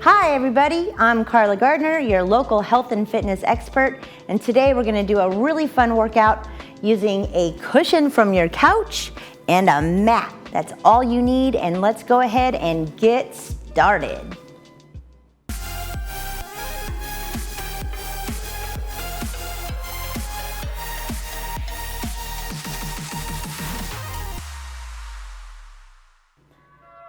Hi everybody, I'm Carla Gardner, your local health and fitness expert, and today we're going to do a really fun workout using a cushion from your couch and a mat. That's all you need, and let's go ahead and get started.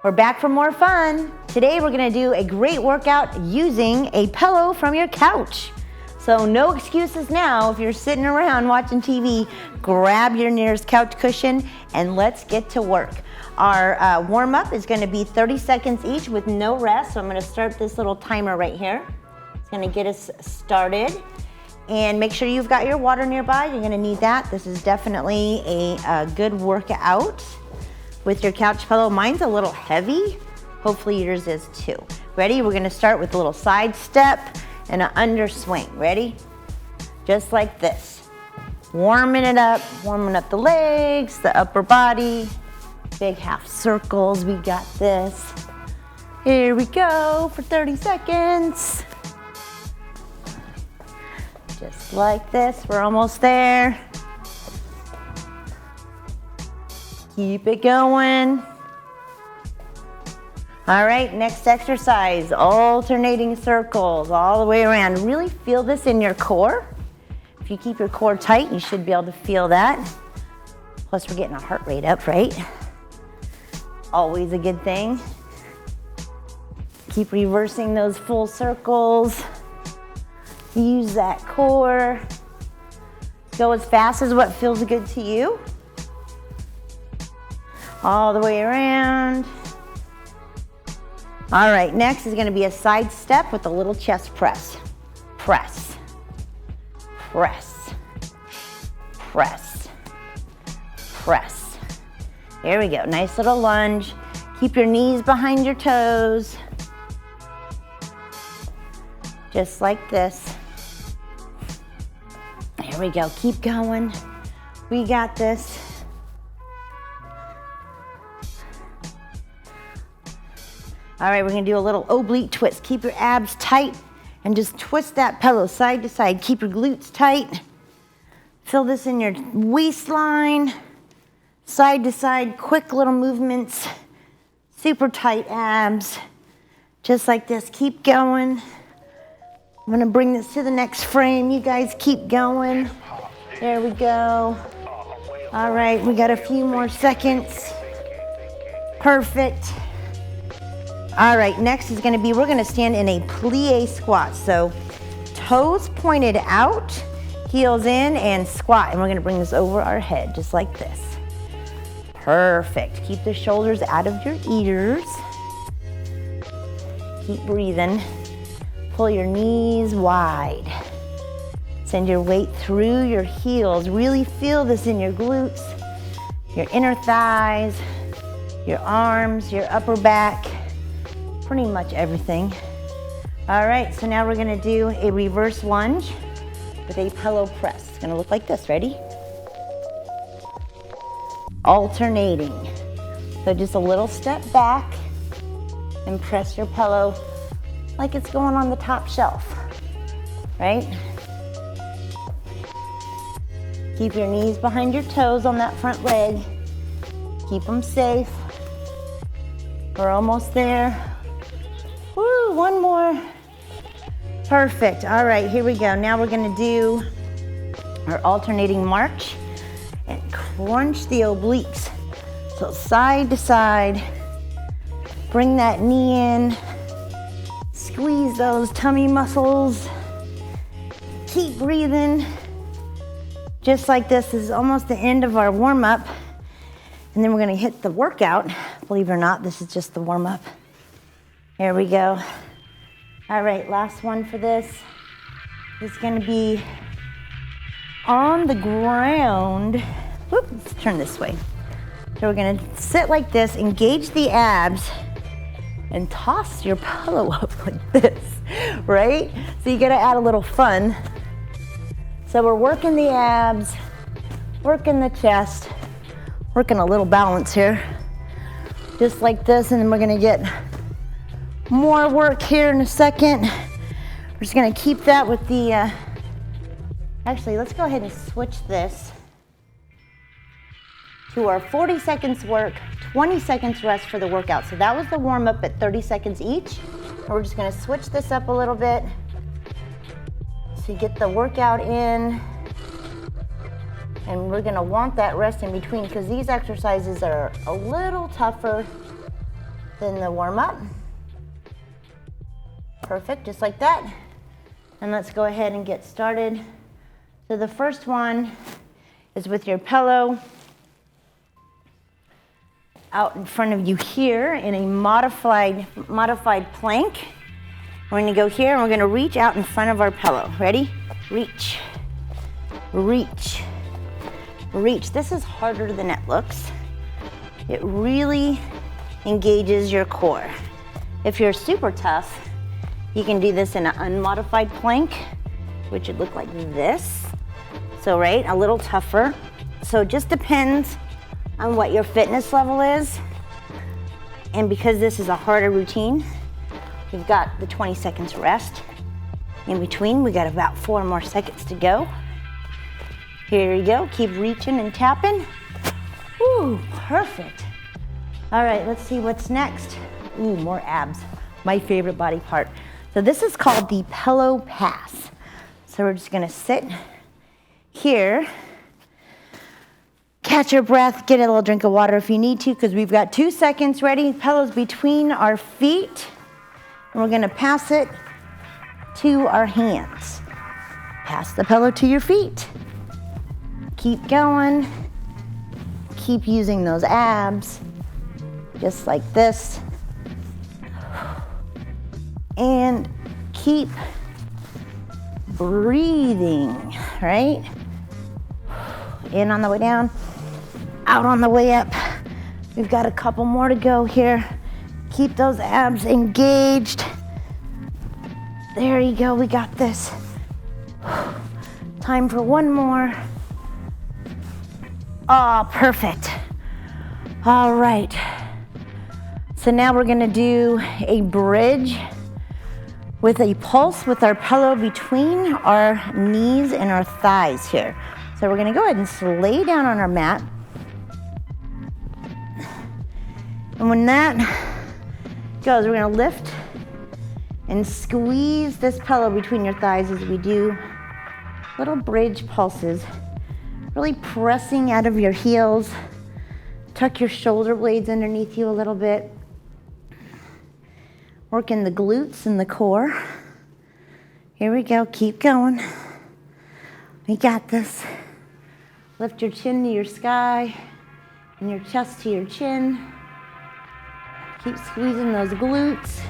We're back for more fun. Today we're gonna do a great workout using a pillow from your couch. So no excuses now. If you're sitting around watching TV, grab your nearest couch cushion and let's get to work. Our warm-up is gonna be 30 seconds each with no rest. So I'm gonna start this little timer right here. It's gonna get us started. And make sure you've got your water nearby. You're gonna need that. This is definitely a good workout with your couch pillow. Mine's a little heavy. Hopefully yours is too. Ready? We're gonna start with a little side step and an underswing. Ready? Just like this. Warming it up, warming up the legs, the upper body. Big half circles, we got this. Here we go for 30 seconds. Just like this, we're almost there. Keep it going. All right, next exercise, alternating circles all the way around. Really feel this in your core. If you keep your core tight, you should be able to feel that. Plus, we're getting our heart rate up, right? Always a good thing. Keep reversing those full circles. Use that core. Go as fast as what feels good to you. All the way around. All right, next is gonna be a side step with a little chest press. Press, press, press, press. Here we go, nice little lunge. Keep your knees behind your toes. Just like this. Here we go, keep going. We got this. All right, we're gonna do a little oblique twist. Keep your abs tight and just twist that pillow side to side. Keep your glutes tight. Feel this in your waistline. Side to side, quick little movements. Super tight abs. Just like this, keep going. I'm gonna bring this to the next frame. You guys keep going. There we go. All right, we got a few more seconds. Perfect. All right, next is gonna be, we're gonna stand in a plie squat. So toes pointed out, heels in and squat. And we're gonna bring this over our head, just like this. Perfect, keep the shoulders out of your ears. Keep breathing. Pull your knees wide. Send your weight through your heels. Really feel this in your glutes, your inner thighs, your arms, your upper back. Pretty much everything. All right, so now we're gonna do a reverse lunge with a pillow press. It's gonna look like this, ready? Alternating. So just a little step back and press your pillow like it's going on the top shelf, right? Keep your knees behind your toes on that front leg. Keep them safe. We're almost there. Woo, one more. Perfect. All right, here we go. Now we're gonna do our alternating march and crunch the obliques. So side to side, bring that knee in, Squeeze those tummy muscles. Keep breathing. Just like this is almost the end of our warm-up. And then we're gonna hit the workout. Believe it or not, this is just the warm-up. Here we go. All right, last one for this is gonna be on the ground. Whoop, let's turn this way. So we're gonna sit like this, engage the abs, and toss your pillow up like this, right? So you gotta add a little fun. So we're working the abs, working the chest, working a little balance here, just like this, and then we're gonna get more work here in a second. We're just gonna keep that with the, actually, let's go ahead and switch this to our 40 seconds work, 20 seconds rest for the workout. So that was the warm up at 30 seconds each. And we're just gonna switch this up a little bit so you get the workout in. And we're gonna want that rest in between because these exercises are a little tougher than the warm up. Perfect, just like that. And let's go ahead and get started. So the first one is with your pillow out in front of you here in a modified plank. We're gonna go here and we're gonna reach out in front of our pillow. Ready? Reach, reach, reach. This is harder than it looks. It really engages your core. If you're super tough, you can do this in an unmodified plank, which would look like this. So, right, a little tougher. So it just depends on what your fitness level is. And because this is a harder routine, we've got the 20 seconds rest. In between, we got about 4 more seconds to go. Here we go, keep reaching and tapping. Ooh, perfect. All right, let's see what's next. Ooh, more abs, my favorite body part. So this is called the pillow pass. So we're just gonna sit here, catch your breath, get a little drink of water if you need to, because we've got 2 seconds ready. Pillows between our feet, and we're gonna pass it to our hands. Pass the pillow to your feet. Keep going. Keep using those abs, just like this. And keep breathing, right? In on the way down, out on the way up. We've got a couple more to go here. Keep those abs engaged. There you go, we got this. Time for one more. Oh, perfect. All right. So now we're gonna do a bridge with a pulse with our pillow between our knees and our thighs here. So we're gonna go ahead and lay down on our mat. And when that goes, we're gonna lift and squeeze this pillow between your thighs as we do little bridge pulses. Really pressing out of your heels. Tuck your shoulder blades underneath you a little bit. Working the glutes and the core. Here we go, keep going. We got this. Lift your chin to your sky and your chest to your chin. Keep squeezing those glutes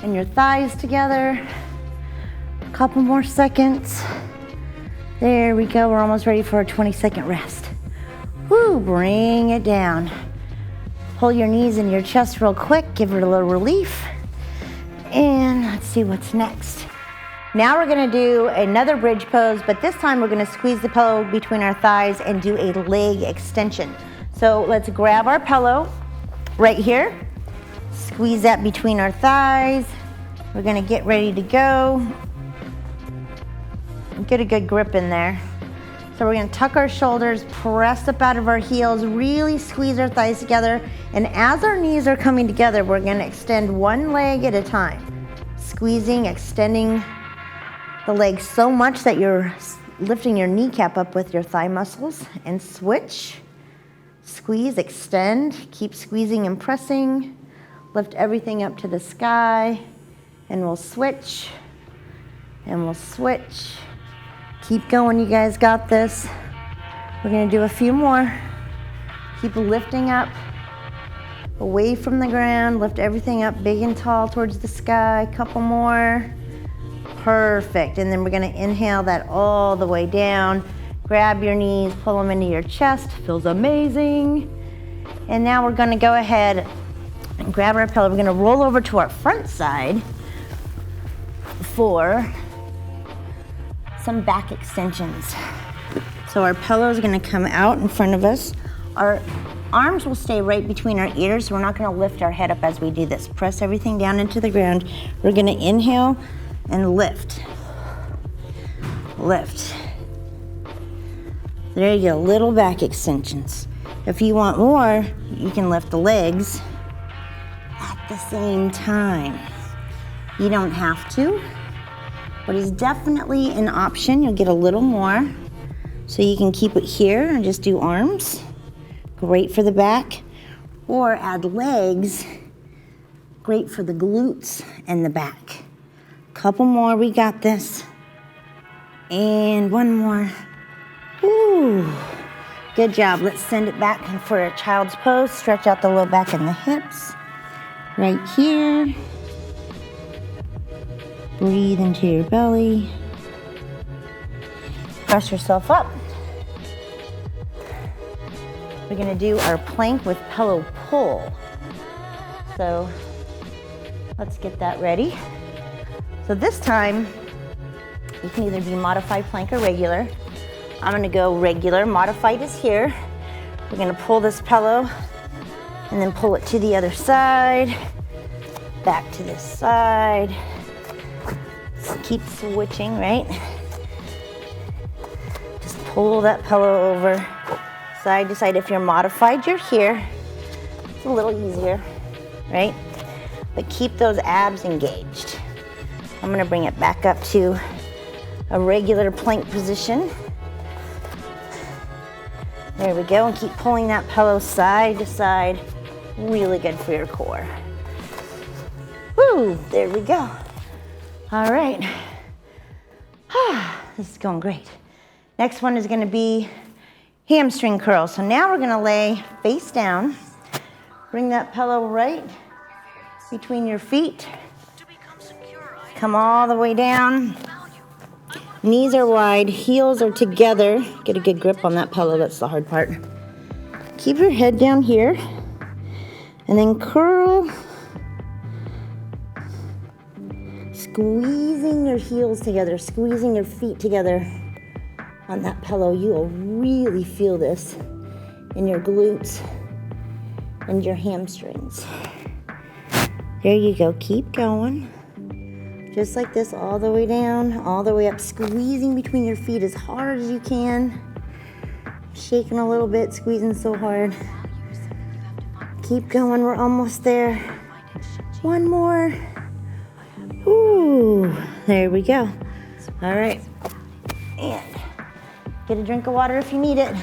and your thighs together. A couple more seconds. There we go, we're almost ready for a 20-second rest. Woo, bring it down. Pull your knees in your chest real quick, give it a little relief. And let's see what's next. Now we're gonna do another bridge pose, but this time we're gonna squeeze the pillow between our thighs and do a leg extension. So let's grab our pillow right here, squeeze that between our thighs. We're gonna get ready to go. Get a good grip in there. So we're gonna tuck our shoulders, press up out of our heels, really squeeze our thighs together. And as our knees are coming together, we're gonna extend one leg at a time. Squeezing, extending the leg so much that you're lifting your kneecap up with your thigh muscles, and switch. Squeeze, extend, keep squeezing and pressing. Lift everything up to the sky and we'll switch, and we'll switch. Keep going, you guys got this. We're gonna do a few more. Keep lifting up, away from the ground, lift everything up big and tall towards the sky. Couple more. Perfect, and then we're gonna inhale that all the way down. Grab your knees, pull them into your chest, feels amazing. And now we're gonna go ahead and grab our pillow. We're gonna roll over to our front side for some back extensions. So our pillow is gonna come out in front of us. Our arms will stay right between our ears, so we're not gonna lift our head up as we do this. Press everything down into the ground. We're gonna inhale and lift. Lift. There you go, little back extensions. If you want more, you can lift the legs at the same time. You don't have to, but it's definitely an option. You'll get a little more. So you can keep it here and just do arms. Great for the back. Or add legs. Great for the glutes and the back. Couple more, we got this. And one more. Ooh, good job. Let's send it back for a child's pose. Stretch out the low back and the hips. Right here. Breathe into your belly. Press yourself up. We're gonna do our plank with pillow pull. So let's get that ready. So this time, you can either be modified plank or regular. I'm gonna go regular. Modified is here. We're gonna pull this pillow and then pull it to the other side, back to this side. So keep switching, right? Just pull that pillow over side to side. If you're modified, you're here. It's a little easier, right? But keep those abs engaged. I'm gonna bring it back up to a regular plank position. There we go, and keep pulling that pillow side to side. Really good for your core. Woo, there we go. All right. This is going great. Next one is gonna be hamstring curls. So now we're gonna lay face down. Bring that pillow right between your feet. Come all the way down. Knees are wide, heels are together. Get a good grip on that pillow, that's the hard part. Keep your head down here, and then curl. Squeezing your heels together, squeezing your feet together on that pillow. You will really feel this in your glutes and your hamstrings. There you go, keep going. Just like this, all the way down, all the way up, squeezing between your feet as hard as you can. Shaking a little bit, squeezing so hard. Keep going, we're almost there. One more. Ooh, there we go. All right, and get a drink of water if you need it.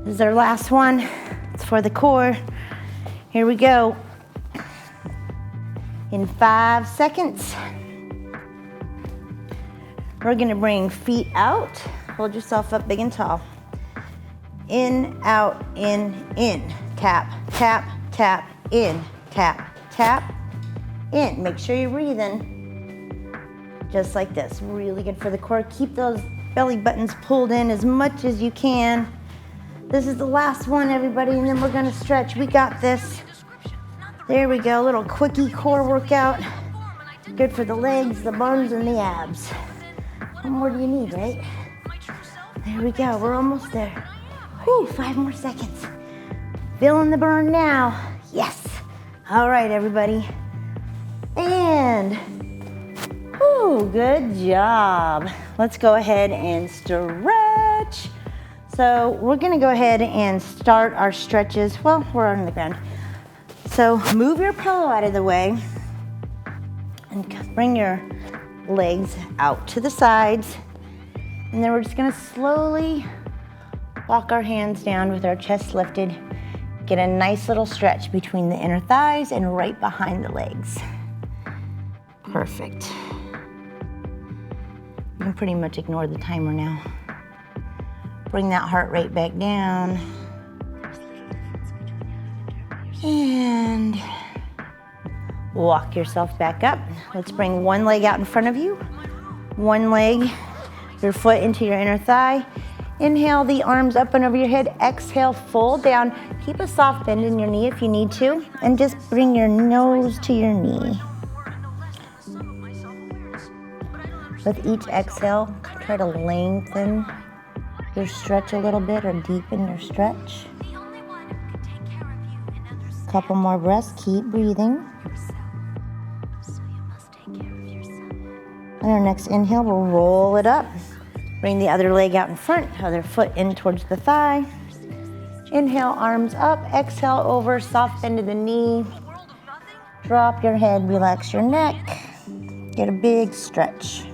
This is our last one. It's for the core. Here we go. In 5 seconds. We're gonna bring feet out. Hold yourself up big and tall. In, out, in. Tap, tap, tap, in. Tap, tap, in. Make sure you're breathing. Just like this. Really good for the core. Keep those belly buttons pulled in as much as you can. This is the last one, everybody, and then we're gonna stretch. We got this. There we go, a little quickie core workout. Good for the legs, the buns, and the abs. What more do you need, right? There we go, we're almost there. Whew, 5 more seconds. Feeling the burn now. Yes. All right, everybody. And, whew, good job. Let's go ahead and stretch. So we're gonna go ahead and start our stretches. Well, we're on the ground. So move your pillow out of the way and bring your legs out to the sides. And then we're just gonna slowly walk our hands down with our chest lifted. Get a nice little stretch between the inner thighs and right behind the legs. Perfect. You can pretty much ignore the timer now. Bring that heart rate back down. And walk yourself back up. Let's bring one leg out in front of you. One leg, your foot into your inner thigh. Inhale the arms up and over your head. Exhale, fold down. Keep a soft bend in your knee if you need to. And just bring your nose to your knee. With each exhale, try to lengthen your stretch a little bit or deepen your stretch. Couple more breaths, keep breathing. On our next inhale, we'll roll it up. Bring the other leg out in front, other foot in towards the thigh. Inhale, arms up, exhale over, soft bend to the knee. Drop your head, relax your neck. Get a big stretch.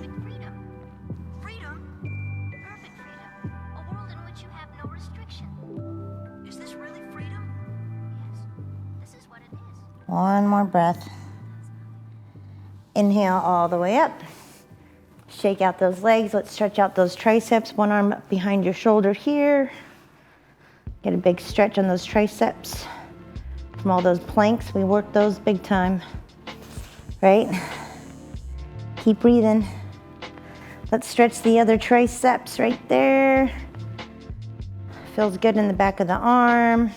One more breath. Inhale all the way up. Shake out those legs. Let's stretch out those triceps. One arm up behind your shoulder here. Get a big stretch on those triceps. From all those planks, we work those big time, right? Keep breathing. Let's stretch the other triceps right there. Feels good in the back of the arm.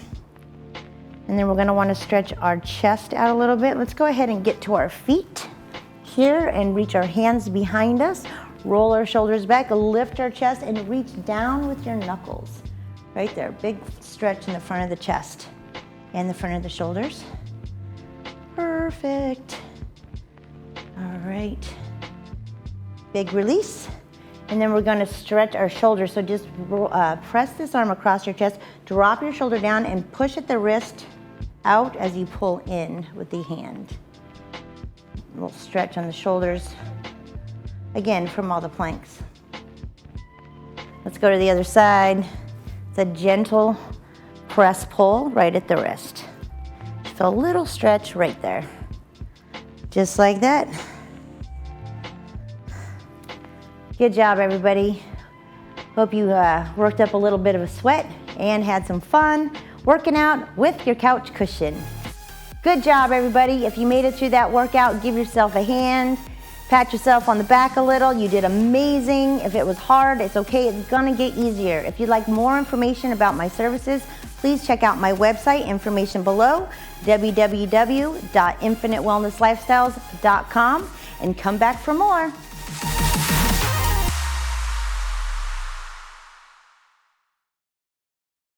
And then we're gonna wanna stretch our chest out a little bit. Let's go ahead and get to our feet here and reach our hands behind us. Roll our shoulders back, lift our chest and reach down with your knuckles. Right there, big stretch in the front of the chest and the front of the shoulders. Perfect. All right. Big release. And then we're gonna stretch our shoulders. So just press this arm across your chest, drop your shoulder down and push at the wrist out as you pull in with the hand. A little stretch on the shoulders. Again, from all the planks. Let's go to the other side. It's a gentle press pull right at the wrist. Just a little stretch right there. Just like that. Good job, everybody. Hope you worked up a little bit of a sweat and had some fun working out with your couch cushion. Good job, everybody. If you made it through that workout, give yourself a hand. Pat yourself on the back a little. You did amazing. If it was hard, it's okay. It's gonna get easier. If you'd like more information about my services, please check out my website, information below, www.infinitewellnesslifestyles.com, and come back for more.